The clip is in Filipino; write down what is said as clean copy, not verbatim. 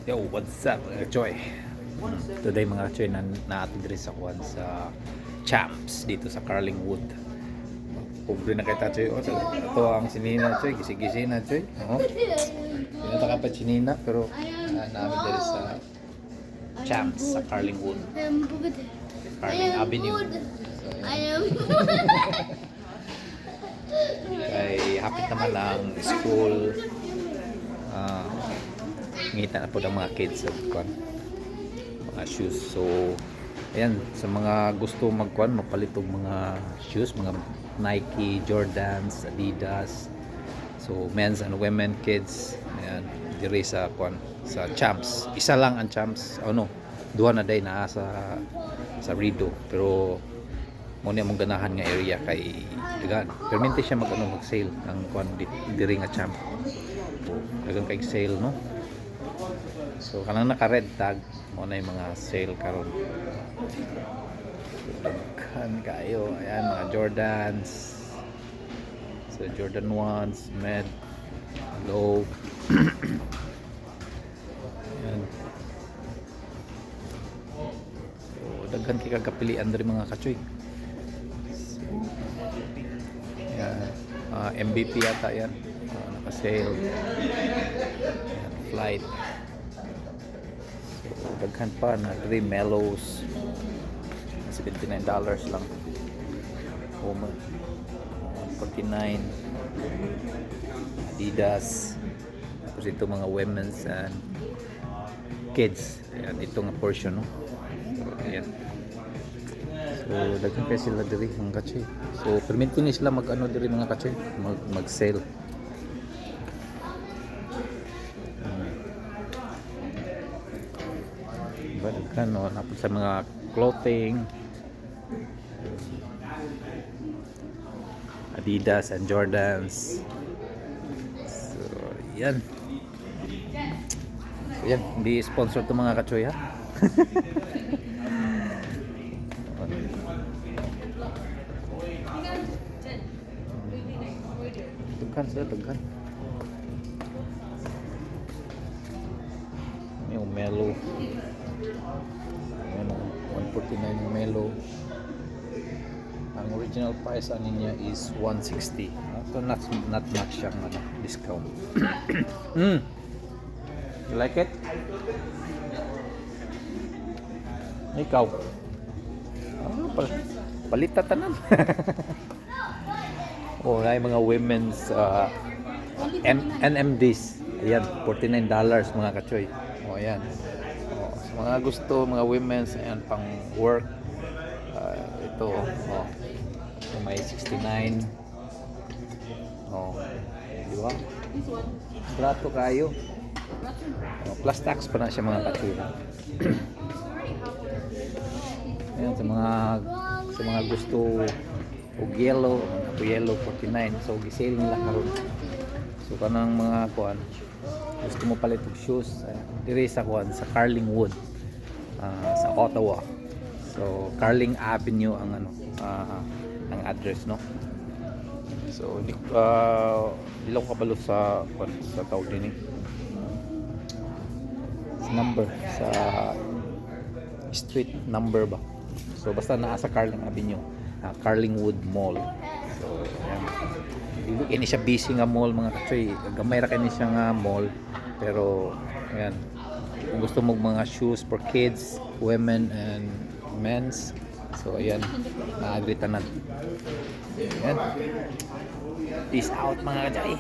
Yo, what's up mga choy? Today mga choy natin diri sa kuan sa Champs dito sa Carlingwood. Pobre na kay Choy. Oh, ito ang sinina choy, gisi-gisi na choy. Oh. Pinata ka pa sinina pero namin diri sa Champs sa Carlingwood. Carling Avenue. Ay hapit naman ang school. Ngita na po ng mga kids sa mga shoes. So ayan, sa mga gusto magpalitong mga shoes, mga Nike, Jordans, Adidas, so men's and women kids, ayan, diri sa sa Champs. Isa lang ang Champs, duha na day na sa Rido, pero mo ni among ganahan nga area kay dagan permente siya mag-sale ang diri nga Champs. Dagan kay sale, no? So kanang naka red tag mo na yung mga sale karon. Kan kayo, ayan mga Jordans. So Jordan 1s, med, low. Ayan. So daghan kay kagapilian diri mga kachoy. So, ayan. MVP yata yan. Naka-sale. Ayan, flight. Daghan pa na 3 mellows, $79 lang. Puma 49, Adidas. Tapos ito mga women's and kids. Ayan, ito nga portion, no? So ayan, so daghan kayo sila diri mga kachoy. So permit ni sila diri mga kachoy, mag-sale. Daghan, no? Napos sa mga clothing, Adidas and Jordans. So yan, hindi sponsor to mga kachoy, ha. Daghan yung Melo. Ayan, 149 yung Melo. Ang original price niya is 160. So not much siyang discount. You like it? Ikaw? Palita tanan. Ay mga women's NMDs. Ayan, $49 mga kachoy. Ayan. Sa mga gusto, mga women's, ayan, pang work. Ito, may 69. Di ba? Brato kayo. Plus tax pa na siya mga kachoy. Ayan, sa mga gusto og yellow 49. So gisale nila karon. So kanang mga gusto mo palit og shoes, diri sa sa Carlingwood, sa Ottawa. So Carling Avenue ang ang address, no? So dilaw kabalo sa tawag din sa number, sa street number ba. So basta naa sa Carling Avenue, Carlingwood Mall. So ayan, ini siya busy nga mall mga kachoy. Gamay ra kani siya nga mall, pero ayan, kung gusto mo mga shoes for kids, women and men's, so ayan, na-agree tanan. Ayan, peace out mga kachoy.